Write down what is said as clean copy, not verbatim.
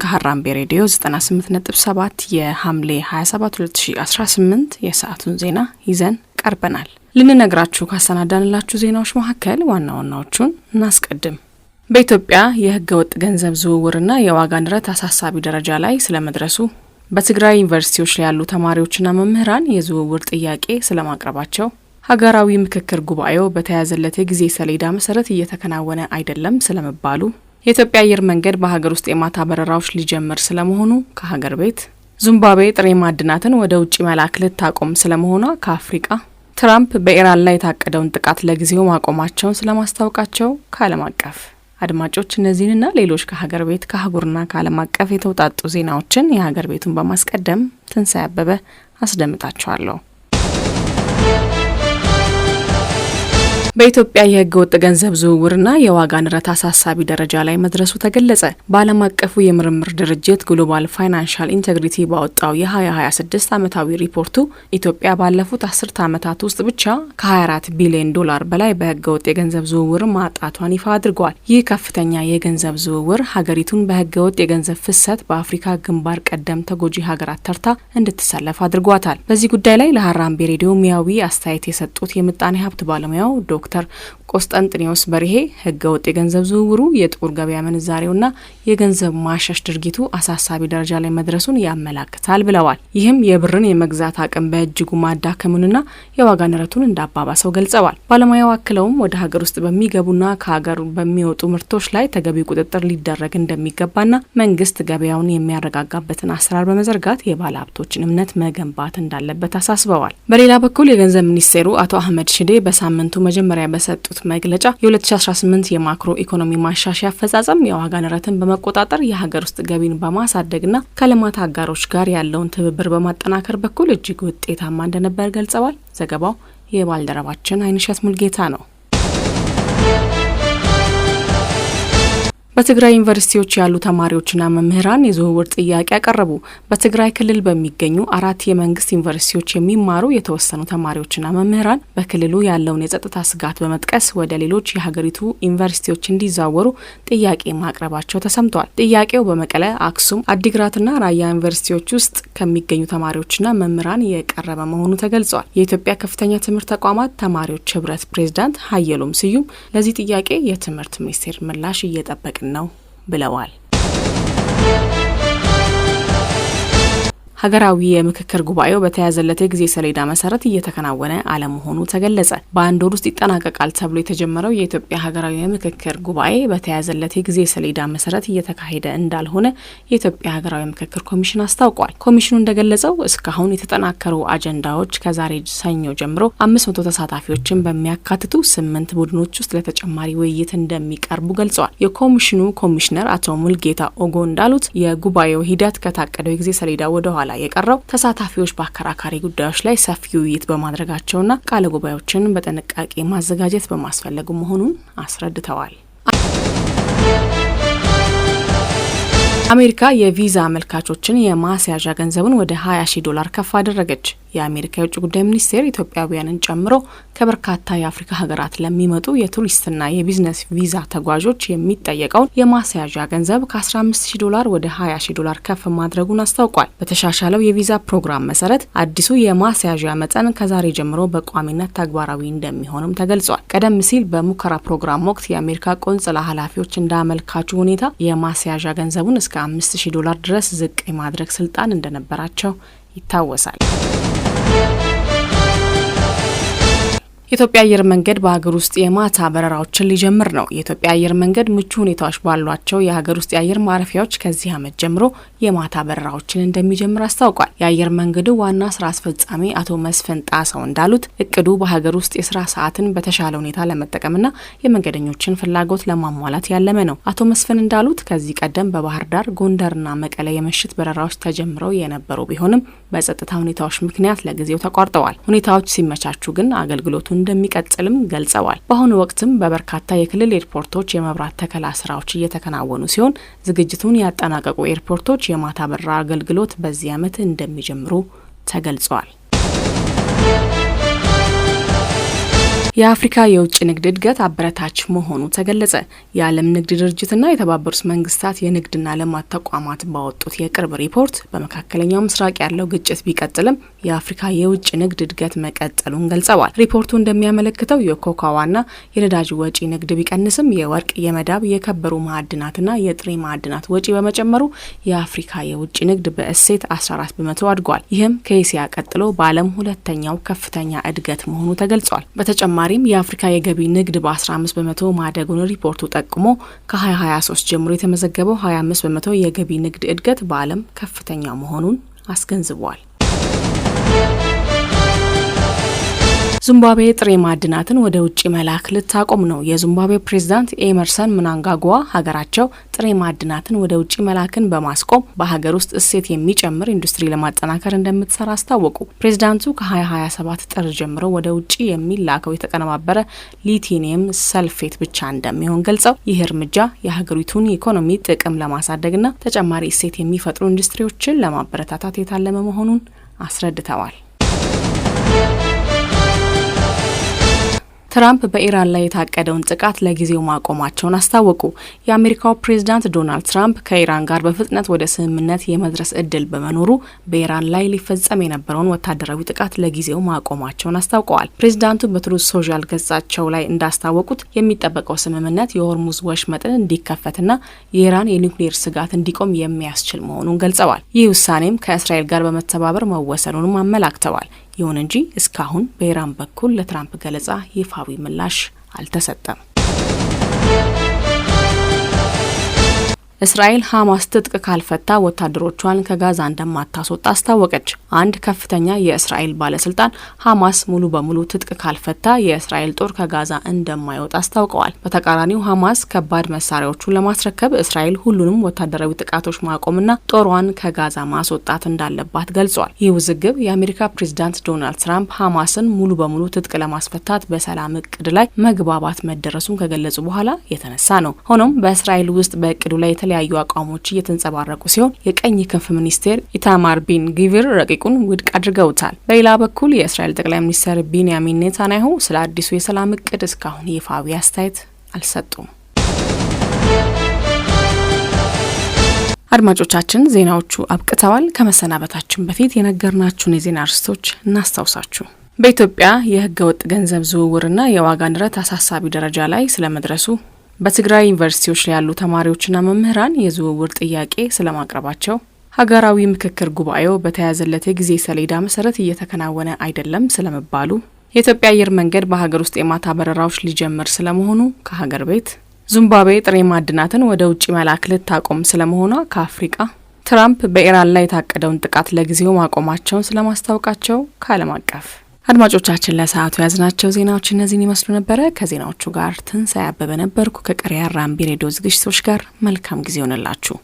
ከሀራምቤ ሬዲዮ 98.7 የሐምሌ 27 2018 የሰዓቱን ዜና ይዘን ቀርበናል። ልንነግራችሁ ካሰናዳንላችሁ ዜናዎች መካከል ዋና ዋናዎቹን እናስቀድም። በኢትዮጵያ የህገ ወጥ ገንዘብ ዝውውርና የዋጋ ንረት አሳሳቢ ደረጃ ላይ ስለመድረሱ፣ በትግራይ ዩኒቨርሲቲዎች ላይ ያሉ ተማሪዎችና መምህራን የዝውውር ጥያቄ ስለማቅረባቸው፣ ሀገራዊ ምክክር ጉባኤው በተያዘለት የጊዜ ሰሌዳ መሰረት እየተከናወነ አይደለም ስለመባሉ፣ የኢትዮጵያ አየር መንገድ በሀገር ውስጥ የማታ በረራዎች ሊጀምር ስለመሆኑ ከሀገር ቤት፣ ዚምባብዌ ጥሬ ማዕድናትን ወደ ውጭ መላክ ልታቆም ስለመሆኗ ከአፍሪቃ፣ ትራምፕ በኢራን ላይ የታቀደውን ጥቃት ለጊዜው ማቆማቸውን ስለማስታወቃቸው ከዓለም አቀፍ። አድማጮች እነዚህንና ሌሎች ከሀገር ቤት ከአህጉርና ከዓለም አቀፍ የተውጣጡ ዜናዎችን የሀገር ቤቱን በማስቀደም ትንሳኤ አበበ አስደምጣችኋለሁ። በኢትዮጵያ የህገ ወጥ ገንዘብ ዝውውርና የዋጋ ንረት አሳሳቢ ደረጃ ላይ መድረሱ ተገለጸ። በዓለም አቀፉ የምርምር ድርጅት ግሎባል ፋይናንሻል ኢንቴግሪቲ ባወጣው የ2026 ዓመታዊ ሪፖርቱ ኢትዮጵያ ባለፉት 10 ዓመታት ውስጥ ብቻ ከ24 ቢሊዮን ዶላር በላይ በህገ ወጥ የገንዘብ ዝውውር ማጣቷን ይፋ አድርጓል። ይህ ከፍተኛ የገንዘብ ዝውውር ሀገሪቱን በህገ ወጥ የገንዘብ ፍሰት በአፍሪካ ግንባር ቀደም ተጎጂ ሀገራት ተርታ እንድትሰለፍ አድርጓታል። በዚህ ጉዳይ ላይ ለሀራምቤ ሬዲዮ ሙያዊ አስተያየት የሰጡት የምጣኔ ሀብት ባለሙያው ዶክተር ቆስጠንጥኔዎስ በርሄ ህገ ወጥ የገንዘብ ዝውውሩ የጥቁር ገበያ ምንዛሬውና የገንዘብ ማሸሽ ድርጊቱ አሳሳቢ ደረጃ ላይ መድረሱን ያመላክታል ብለዋል። ይህም የብርን የመግዛት አቅም በእጅጉ ማዳከሙንና የዋጋ ንረቱን እንዳባባሰው ገልጸዋል። ባለሙያው አክለውም ወደ ሀገር ውስጥ በሚገቡና ከሀገር በሚወጡ ምርቶች ላይ ተገቢ ቁጥጥር ሊደረግ እንደሚገባና መንግስት ገበያውን የሚያረጋጋበትን አሰራር በመዘርጋት የባለ ሀብቶችን እምነት መገንባት እንዳለበት አሳስበዋል። በሌላ በኩል የገንዘብ ሚኒስቴሩ አቶ አህመድ ሽዴ በሳምንቱ መጀመሪያ በሰጡት መግለጫ የ2018 የማክሮ ኢኮኖሚ ማሻሻያ አፈጻጸም የዋጋ ንረትን በመቆጣጠር የሀገር ውስጥ ገቢን በማሳደግና ከልማት አጋሮች ጋር ያለውን ትብብር በማጠናከር በኩል እጅግ ውጤታማ እንደነበር ገልጸዋል። ዘገባው የባልደረባችን አይንሸት ሙልጌታ ነው። በትግራይ ዩኒቨርሲቲዎች ያሉ ተማሪዎችና መምህራን የዝውውር ጥያቄ ያቀረቡ። በትግራይ ክልል በሚገኙ 4 የመንግስት ዩኒቨርሲቲዎች የሚማሩ የተወሰኑ ተማሪዎችና መምህራን በክልሉ ያለውን የጸጥታ ስጋት በመጥቀስ ወደ ሌሎች የሀገሪቱ ዩኒቨርሲቲዎች እንዲዛወሩ ጥያቄ ማቅረባቸው ተሰምቷል። ጥያቄው በመቀለ፣ አክሱም፣ አዲግራትና ራያ ዩኒቨርሲቲዎች ውስጥ ከሚገኙ ተማሪዎችና መምህራን የቀረበ መሆኑ ተገልጿል። የኢትዮጵያ ከፍተኛ ትምህርት ተቋማት ተማሪዎች ህብረት ፕሬዝዳንት ሀየሎም ስዩም ለዚህ ጥያቄ የትምህርት ሚኒስቴር ምላሽ እየጠበቀ ነው ብለዋል። ሀገራዊ የምክክር ጉባኤው በተያዘለት የጊዜ ሰሌዳ መሰረት እየተከናወነ አለመሆኑ ተገለጸ። በአንድ ወር ውስጥ ይጠናቀቃል ተብሎ የተጀመረው የኢትዮጵያ ሀገራዊ የምክክር ጉባኤ በተያዘለት የጊዜ ሰሌዳ መሰረት እየተካሄደ እንዳልሆነ የኢትዮጵያ ሀገራዊ ምክክር ኮሚሽን አስታውቋል። ኮሚሽኑ እንደገለጸው እስካሁን የተጠናከሩ አጀንዳዎች ከዛሬ ሰኞ ጀምሮ 500 ተሳታፊዎችን በሚያካትቱ 8 ቡድኖች ውስጥ ለተጨማሪ ውይይት እንደሚቀርቡ ገልጸዋል። የኮሚሽኑ ኮሚሽነር አቶ ሙልጌታ ኦጎ እንዳሉት የጉባኤው ሂደት ከታቀደው የጊዜ ሰሌዳ ወደ ኋላ የቀረው ተሳታፊዎች በአከራካሪ ጉዳዮች ላይ ሰፊ ውይይት በማድረጋቸውና ቃለ ጉባኤዎችን በጥንቃቄ ማዘጋጀት በማስፈለጉ መሆኑን አስረድተዋል። አሜሪካ የቪዛ አመልካቾችን የማስያዣ ገንዘቡን ወደ $20,000 ከፍ አደረገች። የአሜሪካ የውጭ ጉዳይ ሚኒስቴር ኢትዮጵያውያንን ጨምሮ ከበርካታ የአፍሪካ ሀገራት ለሚመጡ የቱሪስትና የቢዝነስ ቪዛ ተጓዦች የሚጠየቀውን የማስያዣ ገንዘብ ከ$15,000 ወደ $20,000 ከፍ ማድረጉን አስታውቋል። በተሻሻለው የቪዛ ፕሮግራም መሰረት አዲሱ የማስያዣ መጠን ከዛሬ ጀምሮ በቋሚነት ተግባራዊ እንደሚሆንም ተገልጿል። ቀደም ሲል በሙከራ ፕሮግራም ወቅት የአሜሪካ ቆንጽላ ኃላፊዎች እንዳመልካቹ ሁኔታ የማስያዣ ገንዘቡን እስከ $5,000 ድረስ ዝቅ የማድረግ ስልጣን እንደነበራቸው ይታወሳል። የኢትዮጵያ አየር መንገድ በሀገር ውስጥ የማታ በረራዎችን ሊጀምር ነው። የኢትዮጵያ አየር መንገድ ምቹ ሁኔታዎች ባሏቸው የሀገር ውስጥ የአየር ማረፊያዎች ከዚህ ዓመት ጀምሮ የማታ በረራዎችን እንደሚጀምር አስታውቋል። የአየር መንገዱ ዋና ስራ አስፈጻሚ አቶ መስፍን ጣሰው እንዳሉት እቅዱ በሀገር ውስጥ የስራ ሰዓትን በተሻለ ሁኔታ ለመጠቀምና የመንገደኞችን ፍላጎት ለማሟላት ያለመ ነው። አቶ መስፍን እንዳሉት ከዚህ ቀደም በባህር ዳር፣ ጎንደርና መቀለ የምሽት በረራዎች ተጀምረው የነበሩ ቢሆንም በጸጥታ ሁኔታዎች ምክንያት ለጊዜው ተቋርጠዋል። ሁኔታዎች ሲመቻቹ ግን አገልግሎቱ እንደሚቀጥልም ገልጸዋል። በአሁኑ ወቅትም በበርካታ የክልል ኤርፖርቶች የመብራት ተከላ ስራዎች እየተከናወኑ ሲሆን ዝግጅቱን ያጠናቀቁ ኤርፖርቶች የማታ በረራ አገልግሎት በዚህ ዓመት እንደሚጀምሩ ተገልጿል። የአፍሪካ የውጭ ንግድ እድገት አበረታች መሆኑ ተገለጸ። የዓለም ንግድ ድርጅትና የተባበሩት መንግስታት የንግድና ልማት ተቋማት ባወጡት የቅርብ ሪፖርት በመካከለኛው ምስራቅ ያለው ግጭት ቢቀጥልም የአፍሪካ የውጭ ንግድ እድገት መቀጠሉን ገልጸዋል። ሪፖርቱ እንደሚያመለክተው የኮካዋና የነዳጅ ወጪ ንግድ ቢቀንስም የወርቅ፣ የመዳብ፣ የከበሩ ማዕድናትና የጥሬ ማዕድናት ወጪ በመጨመሩ የአፍሪካ የውጭ ንግድ በእሴት 14 በመቶ አድጓል። ይህም ከኤስያ ቀጥሎ በዓለም ሁለተኛው ከፍተኛ እድገት መሆኑ ተገልጿል። በተጨማሪም የአፍሪካ የገቢ ንግድ በ15 በመቶ ማደጉን ሪፖርቱ ጠቁሞ ከ2023 ጀምሮ የተመዘገበው 25 በመቶ የገቢ ንግድ እድገት በዓለም ከፍተኛ መሆኑን አስገንዝቧል። ዚምባብዌ ጥሬ ማዕድናትን ወደ ውጭ መላክ ልታቆም ነው። የዚምባብዌ ፕሬዝዳንት ኤመርሰን ምናንጋጓ ሀገራቸው ጥሬ ማዕድናትን ወደ ውጭ መላክን በማስቆም በሀገር ውስጥ እሴት የሚጨምር ኢንዱስትሪ ለማጠናከር እንደምትሰራ አስታወቁ። ፕሬዝዳንቱ ከ2027 ጥር ጀምሮ ወደ ውጭ የሚላከው የተቀነባበረ ሊቲኒየም ሰልፌት ብቻ እንደሚሆን ገልጸው ይህ እርምጃ የሀገሪቱን ኢኮኖሚ ጥቅም ለማሳደግና ተጨማሪ እሴት የሚፈጥሩ ኢንዱስትሪዎችን ለማበረታታት የታለመ መሆኑን አስረድተዋል። ትራምፕ በኢራን ላይ የታቀደውን ጥቃት ለጊዜው ማቆማቸውን አስታወቁ። የአሜሪካው ፕሬዝዳንት ዶናልድ ትራምፕ ከኢራን ጋር በፍጥነት ወደ ስምምነት የመድረስ እድል በመኖሩ በኢራን ላይ ሊፈጸም የነበረውን ወታደራዊ ጥቃት ለጊዜው ማቆማቸውን አስታውቀዋል። ፕሬዝዳንቱ በትሩዝ ሶሻል ገጻቸው ላይ እንዳስታወቁት የሚጠበቀው ስምምነት የሆርሙዝ ወሽመጥን እንዲከፈትና የኢራን የኒውክሌር ስጋት እንዲቆም የሚያስችል መሆኑን ገልጸዋል። ይህ ውሳኔም ከእስራኤል ጋር በመተባበር መወሰኑንም አመላክተዋል። ይሁን እንጂ እስካሁን በኢራን በኩል ለትራምፕ ገለጻ ይፋዊ ምላሽ አልተሰጠም። እስራኤል ሐማስ ትጥቅ ካልፈታ ወታደሮቿን ከጋዛ እንደማታስወጣ አስታወቀች። አንድ ከፍተኛ የእስራኤል ባለስልጣን ሐማስ ሙሉ በሙሉ ትጥቅ ካልፈታ የእስራኤል ጦር ከጋዛ እንደማይወጣ አስታውቀዋል። በተቃራኒው ሐማስ ከባድ መሳሪያዎቹን ለማስረከብ እስራኤል ሁሉንም ወታደራዊ ጥቃቶች ማቆምና ጦሯን ከጋዛ ማስወጣት እንዳለባት ገልጿል። ይህ ውዝግብ የአሜሪካ ፕሬዝዳንት ዶናልድ ትራምፕ ሐማስን ሙሉ በሙሉ ትጥቅ ለማስፈታት በሰላም እቅድ ላይ መግባባት መደረሱን ከገለጹ በኋላ የተነሳ ነው። ሆኖም በእስራኤል ውስጥ በእቅዱ ላይ የተለያዩ አቋሞች እየተንጸባረቁ ሲሆን የቀኝ ክንፍ ሚኒስቴር ኢታማር ቢን ጊቪር ረቂቁን ውድቅ አድርገውታል። በሌላ በኩል የእስራኤል ጠቅላይ ሚኒስትር ቤንያሚን ኔታንያሁ ስለ አዲሱ የሰላም እቅድ እስካሁን ይፋዊ አስተያየት አልሰጡም። አድማጮቻችን ዜናዎቹ አብቅተዋል። ከመሰናበታችን በፊት የነገርናችሁን የዜና አርዕስቶች እናስታውሳችሁ። በኢትዮጵያ የህገ ወጥ ገንዘብ ዝውውርና የዋጋ ንረት አሳሳቢ ደረጃ ላይ ስለመድረሱ፣ በትግራይ ዩኒቨርሲቲዎች ላይ ያሉ ተማሪዎችና መምህራን የዝውውር ጥያቄ ስለማቅረባቸው፣ ሀገራዊ ምክክር ጉባኤው በተያዘለት የጊዜ ሰሌዳ መሰረት እየተከናወነ አይደለም ስለመባሉ፣ የኢትዮጵያ አየር መንገድ በሀገር ውስጥ የማታ በረራዎች ሊጀምር ስለመሆኑ ከሀገር ቤት፣ ዚምባብዌ ጥሬ ማዕድናትን ወደ ውጭ መላክ ልታቆም ስለመሆኗ ከአፍሪቃ፣ ትራምፕ በኢራን ላይ የታቀደውን ጥቃት ለጊዜው ማቆማቸውን ስለማስታወቃቸው ከዓለም አቀፍ። አድማጮቻችን ለሰዓቱ ያዝናቸው ዜናዎች እነዚህን ይመስሉ ነበረ። ከዜናዎቹ ጋር ትንሳኤ አበበ ነበርኩ። ከቀሪ አራምቢ ሬዲዮ ዝግጅቶች ጋር መልካም ጊዜ ሆነላችሁ።